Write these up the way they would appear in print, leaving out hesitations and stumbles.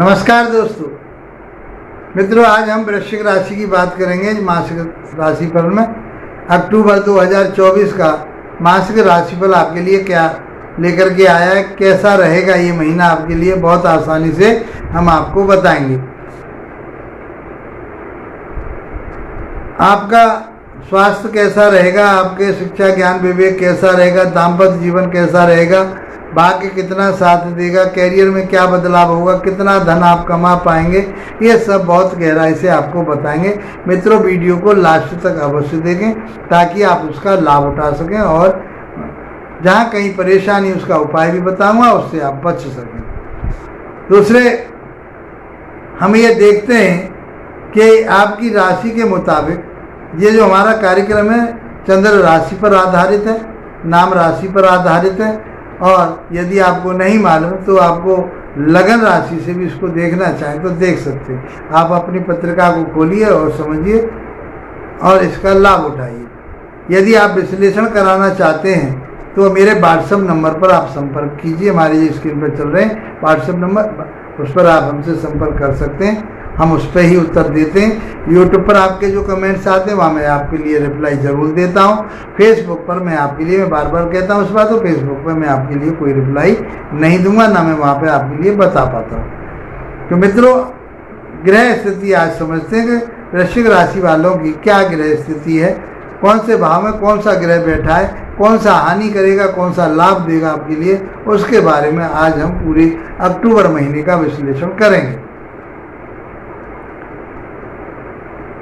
नमस्कार दोस्तों मित्रों, आज हम वृश्चिक राशि की बात करेंगे। मासिक राशिफल में अक्टूबर 2024 का मासिक राशिफल आपके लिए क्या लेकर के आया है, कैसा रहेगा ये महीना आपके लिए, बहुत आसानी से हम आपको बताएंगे। आपका स्वास्थ्य कैसा रहेगा, आपके शिक्षा ज्ञान विवेक कैसा रहेगा, दाम्पत्य जीवन कैसा रहेगा, भाग्य कितना साथ देगा, कैरियर में क्या बदलाव होगा, कितना धन आप कमा पाएंगे, ये सब बहुत गहराई से आपको बताएंगे। मित्रों, वीडियो को लास्ट तक अवश्य देखें ताकि आप उसका लाभ उठा सकें और जहाँ कहीं परेशानी उसका उपाय भी बताऊंगा, उससे आप बच सकें। दूसरे, हम ये देखते हैं कि आपकी राशि के मुताबिक ये जो हमारा कार्यक्रम है चंद्र राशि पर आधारित है, नाम राशि पर आधारित है। और यदि आपको नहीं मालूम तो आपको लगन राशि से भी इसको देखना चाहें तो देख सकते हैं। आप अपनी पत्रिका को खोलिए और समझिए और इसका लाभ उठाइए। यदि आप विश्लेषण कराना चाहते हैं तो मेरे व्हाट्सएप नंबर पर आप संपर्क कीजिए। हमारे जो स्क्रीन पर चल रहे हैं व्हाट्सएप नंबर, उस पर आप हमसे संपर्क कर सकते हैं, हम उस पर ही उत्तर देते हैं। यूट्यूब पर आपके जो कमेंट्स आते हैं वहाँ मैं आपके लिए रिप्लाई ज़रूर देता हूँ। फेसबुक पर मैं आपके लिए, मैं बार बार कहता हूँ इस बात को, फेसबुक पर मैं आपके लिए कोई रिप्लाई नहीं दूंगा, ना मैं वहाँ पे आपके लिए बता पाता हूँ। तो मित्रों, ग्रह स्थिति आज समझते हैं कि वृश्चिक राशि वालों की क्या ग्रह स्थिति है, कौन से भाव में कौन सा ग्रह बैठा है, कौन सा हानि करेगा, कौन सा लाभ देगा आपके लिए, उसके बारे में आज हम पूरे अक्टूबर महीने का विश्लेषण करेंगे।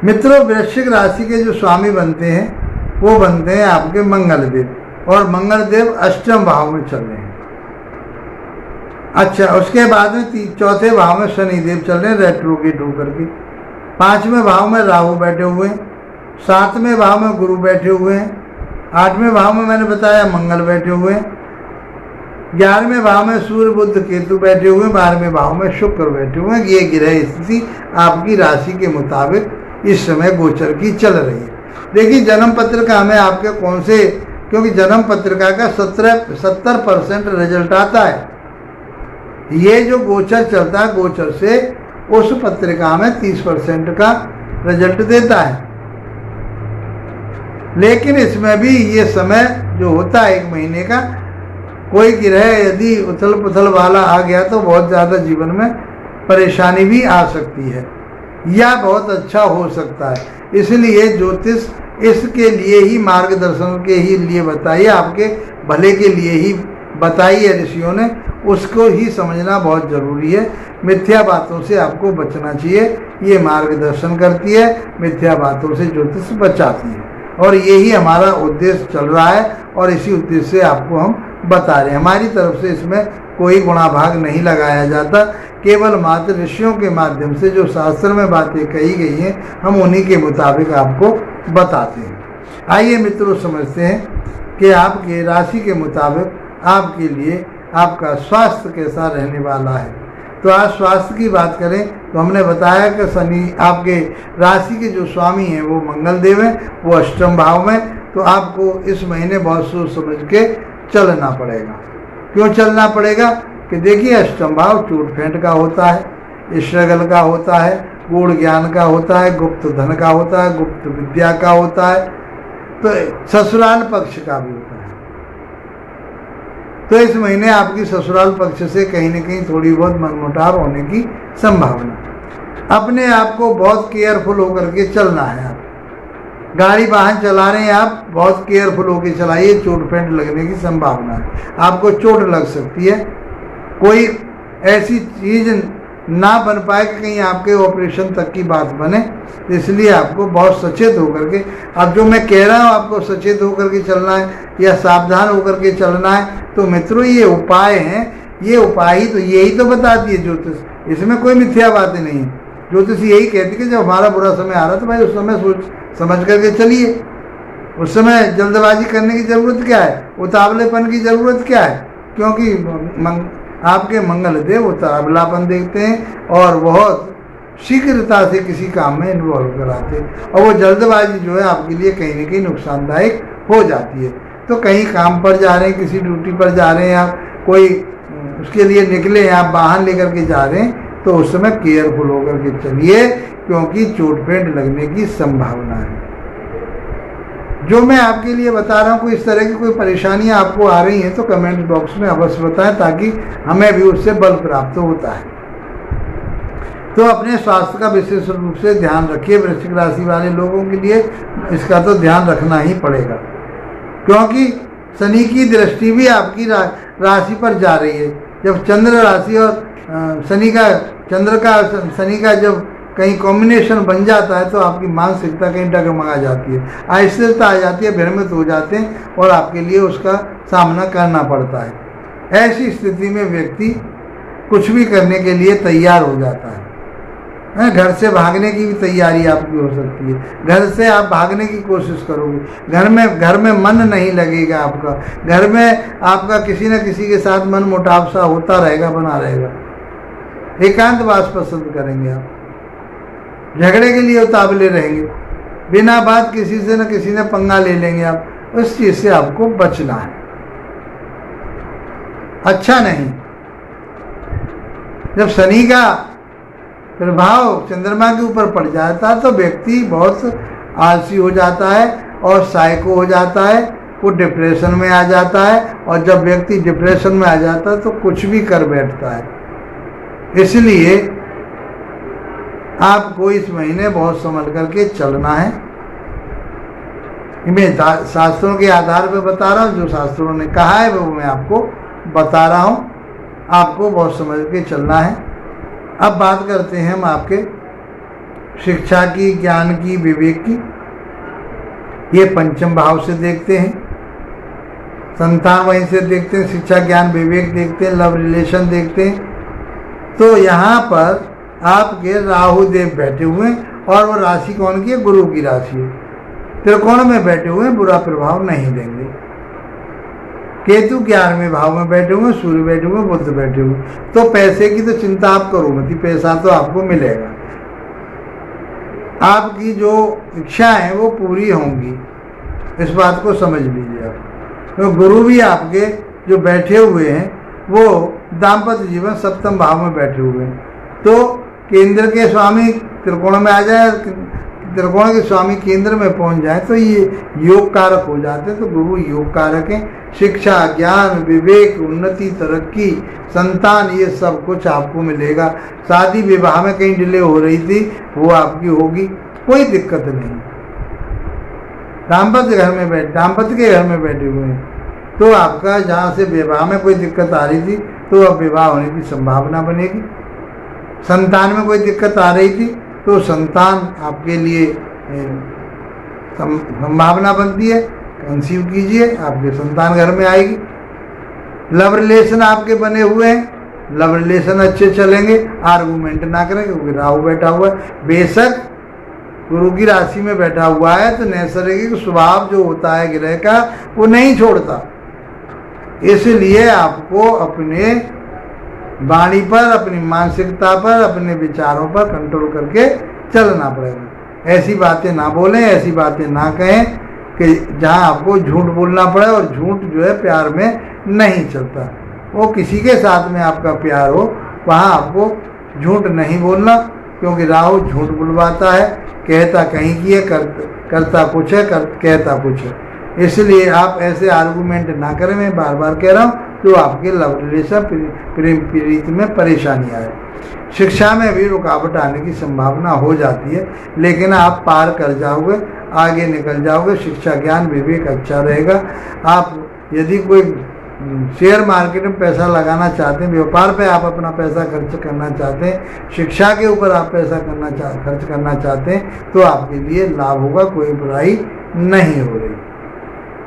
मित्रों, वृश्चिक राशि के जो स्वामी बनते हैं वो बनते हैं आपके मंगल देव, और मंगल देव अष्टम भाव में चल रहे हैं। अच्छा, उसके बाद में चौथे भाव में शनि देव चल रहे हैं रेट्रोगेट होकर के। पांचवें भाव में राहु बैठे हुए हैं, सातवें भाव में गुरु बैठे हुए हैं, आठवें भाव में मैंने बताया मंगल बैठे हुए हैं, 11वें भाव में सूर्य बुध केतु बैठे हुए हैं, 12वें भाव में शुक्र बैठे हुए हैं। ये ग्रह स्थिति आपकी राशि के मुताबिक इस समय गोचर की चल रही है। देखिए, जन्म पत्रिका में आपके कौन से, क्योंकि जन्म पत्रिका का 70% रिजल्ट आता है। ये जो गोचर चलता है, गोचर से उस पत्रिका में 30% का रिजल्ट देता है। लेकिन इसमें भी ये समय जो होता है 1 महीने का, कोई ग्रह यदि उथल पुथल वाला आ गया तो बहुत ज़्यादा जीवन में परेशानी भी आ सकती है या बहुत अच्छा हो सकता है। इसलिए ज्योतिष इसके लिए ही, मार्गदर्शन के ही लिए बताइए, आपके भले के लिए ही बताई है ऋषियों ने, उसको ही समझना बहुत ज़रूरी है। मिथ्या बातों से आपको बचना चाहिए, ये मार्गदर्शन करती है, मिथ्या बातों से ज्योतिष बचाती है। और यही हमारा उद्देश्य चल रहा है और इसी उद्देश्य से आपको हम बता रहे हैं। हमारी तरफ से इसमें कोई गुणाभाग नहीं लगाया जाता, केवल मात्र ऋषियों के माध्यम से जो शास्त्र में बातें कही गई हैं हम उन्हीं के मुताबिक आपको बताते हैं। आइए मित्रों, समझते हैं कि आपके राशि के मुताबिक आपके लिए आपका स्वास्थ्य कैसा रहने वाला है। तो आज स्वास्थ्य की बात करें तो हमने बताया कि शनि, आपके राशि के जो स्वामी हैं वो मंगल देव हैं, वो अष्टम भाव में। तो आपको इस महीने बहुत सोच समझ के चलना पड़ेगा। क्यों चलना पड़ेगा कि देखिए, अष्टम भाव चोट फेंट का होता है, स्ट्रगल का होता है, गूढ़ ज्ञान का होता है, गुप्त धन का होता है, गुप्त विद्या का होता है, तो ससुराल पक्ष का भी होता है। तो इस महीने आपकी ससुराल पक्ष से कहीं न कहीं थोड़ी बहुत मनमुटाव होने की संभावना। अपने आप को बहुत केयरफुल होकर के चलना है। आप गाड़ी वाहन चला रहे हैं, आप बहुत केयरफुल होकर चलाइए, चोट फेंट लगने की संभावना है, आपको चोट लग सकती है। कोई ऐसी चीज़ ना बन पाए कि कहीं आपके ऑपरेशन तक की बात बने, इसलिए आपको बहुत सचेत होकर के, अब जो मैं कह रहा हूँ आपको सचेत होकर के चलना है या सावधान होकर के चलना है। तो मित्रों, ये उपाय हैं, ये उपाय ही तो यही तो बताती है ज्योतिष, इसमें कोई मिथ्या बातें नहीं है। ज्योतिष यही कहती है कि जब हमारा बुरा समय आ रहा है तो भाई उस समय सोच समझ करके चलिए। उस समय जल्दबाजी करने की ज़रूरत क्या है, उतावलेपन की ज़रूरत क्या है, क्योंकि आपके मंगल देव उतावलापन देखते हैं और बहुत शीघ्रता से किसी काम में इन्वॉल्व कराते हैं, और वो जल्दबाजी जो है आपके लिए कहीं न कहीं नुकसानदायक हो जाती है। तो कहीं काम पर जा रहे हैं, किसी ड्यूटी पर जा रहे हैं आप, कोई उसके लिए निकले हैं, आप वाहन लेकर के जा रहे हैं, तो उस समय केयरफुल होकर के चलिए, क्योंकि चोट पेंट लगने की संभावना है। जो मैं आपके लिए बता रहा हूँ, कोई इस तरह की कोई परेशानियां आपको आ रही हैं तो कमेंट बॉक्स में अवश्य बताएं, ताकि हमें भी उससे बल प्राप्त होता है। तो अपने स्वास्थ्य का विशेष रूप से ध्यान रखिए। वृश्चिक राशि वाले लोगों के लिए इसका तो ध्यान रखना ही पड़ेगा, क्योंकि शनि की दृष्टि भी आपकी राशि पर जा रही है। जब चंद्र राशि और शनि का जब कहीं कॉम्बिनेशन बन जाता है तो आपकी मानसिकता कहीं डगमगा जाती है, अस्थिरता आ जाती है, भ्रमित हो जाते हैं और आपके लिए उसका सामना करना पड़ता है। ऐसी स्थिति में व्यक्ति कुछ भी करने के लिए तैयार हो जाता है। घर से भागने की भी तैयारी आपकी हो सकती है। घर से आप भागने की कोशिश करोगे, घर में मन नहीं लगेगा आपका, घर में आपका किसी न किसी के साथ मन मुटाव सा होता रहेगा, बना रहेगा। एकांतवास पसंद करेंगे आप, झगड़े के लिए उतावले रहेंगे, बिना बात किसी से न किसी ने पंगा ले लेंगे आप। उस चीज से आपको बचना है, अच्छा नहीं। जब शनि का प्रभाव चंद्रमा के ऊपर पड़ जाता है तो व्यक्ति बहुत आलसी हो जाता है और साइको हो जाता है, वो डिप्रेशन में आ जाता है, और जब व्यक्ति डिप्रेशन में आ जाता है तो कुछ भी कर बैठता है। इसलिए आपको इस महीने बहुत संभल करके चलना है। मैं शास्त्रों के आधार पर बता रहा हूँ, जो शास्त्रों ने कहा है वो मैं आपको बता रहा हूँ। आपको बहुत समझ के चलना है। अब बात करते हैं हम आपके शिक्षा की, ज्ञान की, विवेक की। ये पंचम भाव से देखते हैं, संतान वहीं से देखते हैं, शिक्षा, ज्ञान, विवेक देखते हैं, लव रिलेशन देखते हैं। तो यहाँ पर आपके राहु देव बैठे हुए हैं और वो राशि कौन की है? गुरु की राशि है। त्रिकोण में बैठे हुए हैं, बुरा प्रभाव नहीं देंगे। केतु 11वें भाव में बैठे हुए, सूर्य बैठे हुए, बुध बैठे हुए। तो पैसे की तो चिंता आप करो मत, पैसा तो आपको मिलेगा। आपकी जो इच्छा है वो पूरी होंगी, इस बात को समझ लीजिए आप। तो गुरु भी आपके जो बैठे हुए हैं वो दाम्पत्य जीवन सप्तम भाव में बैठे हुए हैं। तो केंद्र के स्वामी त्रिकोण में आ जाए, त्रिकोण के स्वामी केंद्र में पहुंच जाए तो ये योग कारक हो जाते हैं। तो गुरु योग कारक है। शिक्षा, ज्ञान, विवेक, उन्नति, तरक्की, संतान, ये सब कुछ आपको मिलेगा। शादी विवाह में कहीं डिले हो रही थी वो आपकी होगी, कोई दिक्कत नहीं। दाम्पत्य के घर में बैठे हुए हैं तो आपका जहाँ से विवाह में कोई दिक्कत आ रही थी तो अब विवाह होने की संभावना बनेगी। संतान में कोई दिक्कत आ रही थी तो संतान आपके लिए संभावना बनती है। कंसीव कीजिए, आपके संतान घर में आएगी। लव रिलेशन आपके बने हुए हैं, लव रिलेशन अच्छे चलेंगे। आर्गूमेंट ना करें, क्योंकि राहु बैठा हुआ है। बेशक गुरु की राशि में बैठा हुआ है तो नैसर्गिक स्वभाव जो होता है ग्रह का वो नहीं छोड़ता। इसलिए आपको अपने वाणी पर, अपनी मानसिकता पर, अपने विचारों पर कंट्रोल करके चलना पड़ेगा। ऐसी बातें ना बोलें, ऐसी बातें ना कहें कि जहां आपको झूठ बोलना पड़े। और झूठ जो है प्यार में नहीं चलता। वो किसी के साथ में आपका प्यार हो वहां आपको झूठ नहीं बोलना, क्योंकि राहु झूठ बुलवाता है। कहता कहीं की है, करता कुछ है, कहता कुछ है। इसलिए आप ऐसे आर्गूमेंट ना करें। मैं बार बार कह रहा हूँ, जो आपके लव रिलेशन, प्रेम प्रीति में परेशानी आए। शिक्षा में भी रुकावट आने की संभावना हो जाती है, लेकिन आप पार कर जाओगे, आगे निकल जाओगे। शिक्षा, ज्ञान, विवेक अच्छा रहेगा। आप यदि कोई शेयर मार्केट में पैसा लगाना चाहते हैं, व्यापार पे आप अपना पैसा खर्च करना चाहते हैं, शिक्षा के ऊपर आप पैसा खर्च करना चाहते हैं, तो आपके लिए लाभ होगा, कोई बुराई नहीं हो रही।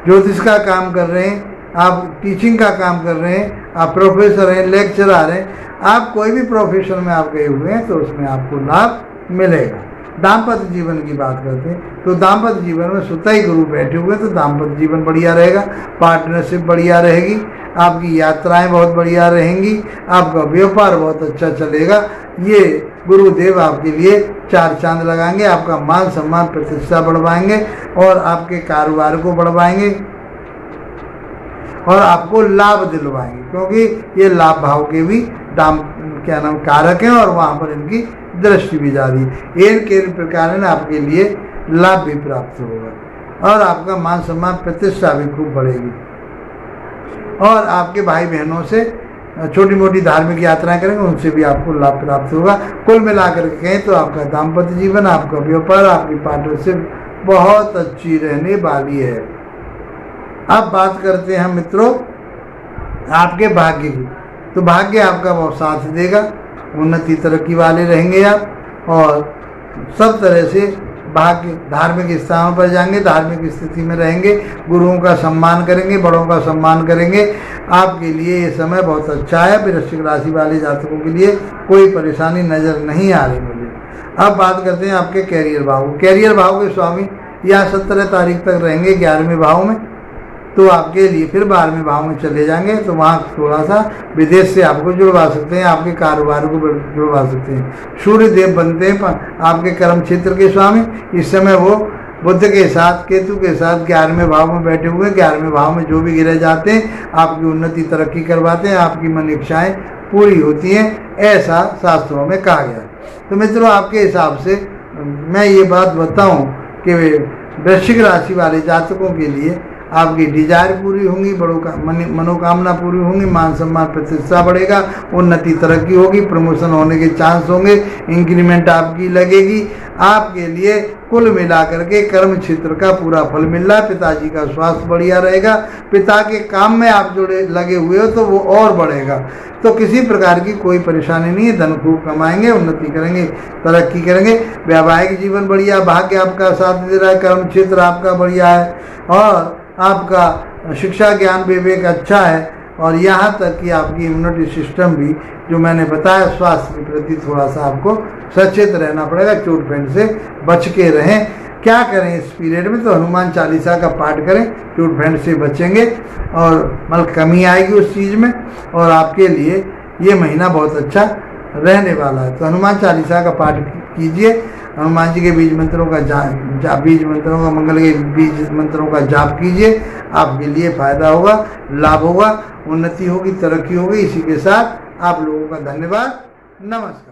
ज्योतिष का काम कर रहे हैं, आप टीचिंग का काम कर रहे हैं, आप प्रोफेसर हैं, लेक्चरर हैं, आप कोई भी प्रोफेशन में आप गए हुए हैं तो उसमें आपको लाभ मिलेगा। दाम्पत्य जीवन की बात करते हैं तो दाम्पत्य जीवन में स्वतः ही गुरु बैठे हुए हैं तो दाम्पत्य जीवन बढ़िया रहेगा, पार्टनरशिप बढ़िया रहेगी, आपकी यात्राएं बहुत बढ़िया रहेंगी, आपका व्यापार बहुत अच्छा चलेगा। ये गुरुदेव आपके लिए 4 चांद लगाएंगे, आपका मान सम्मान प्रतिष्ठा बढ़वाएंगे और आपके कारोबार को बढ़वाएंगे और आपको लाभ दिलवाएंगे, क्योंकि ये लाभ भाव के भी क्या नाम कारक हैं और वहाँ पर इनकी दृष्टि भी जा रही है। इन प्रकार आपके लिए लाभ भी प्राप्त होगा और आपका मान सम्मान प्रतिष्ठा भी खूब बढ़ेगी और आपके भाई बहनों से छोटी मोटी धार्मिक यात्राएं करेंगे, उनसे भी आपको लाभ प्राप्त होगा। कुल मिलाकर के कहें तो आपका दाम्पत्य जीवन, आपका व्यापार, आपकी पार्टनरशिप बहुत अच्छी रहने वाली है। अब बात करते हैं मित्रों आपके भाग्य की। तो भाग्य आपका बहुत साथ देगा, उन्नति तरक्की वाले रहेंगे आप और सब तरह से भाग्य धार्मिक स्थानों पर जाएंगे, धार्मिक स्थिति में रहेंगे, गुरुओं का सम्मान करेंगे, बड़ों का सम्मान करेंगे। आपके लिए ये समय बहुत अच्छा है। वृश्चिक राशि वाले जातकों के लिए कोई परेशानी नज़र नहीं आ रही मुझे। अब बात करते हैं आपके कैरियर भाव। कैरियर भाव के स्वामी यहाँ 17 तारीख तक रहेंगे 11वें भाव में, तो आपके लिए फिर 12वें भाव में चले जाएंगे, तो वहाँ थोड़ा सा विदेश से आपको जुड़वा सकते हैं, आपके कारोबार को जुड़वा सकते हैं। सूर्य देव बनते हैं आपके कर्म क्षेत्र के स्वामी। इस समय वो बुध के साथ केतु के साथ 11वें भाव में बैठे हुए, 11वें भाव में जो भी गिरे जाते हैं आपकी उन्नति तरक्की करवाते हैं, आपकी मन इच्छाएँ पूरी होती हैं, ऐसा शास्त्रों में कहा गया। तो मित्रों आपके हिसाब से मैं ये बात बताऊँ कि वृश्चिक राशि वाले जातकों के लिए आपकी डिजायर पूरी होंगी, बड़ों का मनोकामना पूरी होंगी, मान सम्मान प्रतिष्ठा बढ़ेगा, उन्नति तरक्की होगी, प्रमोशन होने के चांस होंगे, इंक्रीमेंट आपकी लगेगी। आपके लिए कुल मिलाकर के कर्म क्षेत्र का पूरा फल मिल रहा है। पिताजी का स्वास्थ्य बढ़िया रहेगा, पिता के काम में आप जुड़े लगे हुए हो तो वो और बढ़ेगा। तो किसी प्रकार की कोई परेशानी नहीं है, धन खूब कमाएंगे, उन्नति करेंगे, तरक्की करेंगे। वैवाहिक जीवन बढ़िया, भाग्य आपका साथ दे रहा है, कर्म क्षेत्र आपका बढ़िया है और आपका शिक्षा ज्ञान विवेक अच्छा है और यहाँ तक कि आपकी इम्यूनिटी सिस्टम भी जो मैंने बताया स्वास्थ्य के प्रति थोड़ा सा आपको सचेत रहना पड़ेगा, चोट पेंट से बच के रहें। क्या करें इस पीरियड में, तो हनुमान चालीसा का पाठ करें, चोट पेंट से बचेंगे और मतलब कमी आएगी उस चीज़ में और आपके लिए ये महीना बहुत अच्छा रहने वाला है। तो हनुमान चालीसा का पाठ कीजिए, हनुमान जी के बीज मंत्रों का बीज मंत्रों का मंगल के बीज मंत्रों का जाप कीजिए, आपके लिए फायदा होगा, लाभ होगा, उन्नति होगी, तरक्की होगी। इसी के साथ आप लोगों का धन्यवाद, नमस्कार।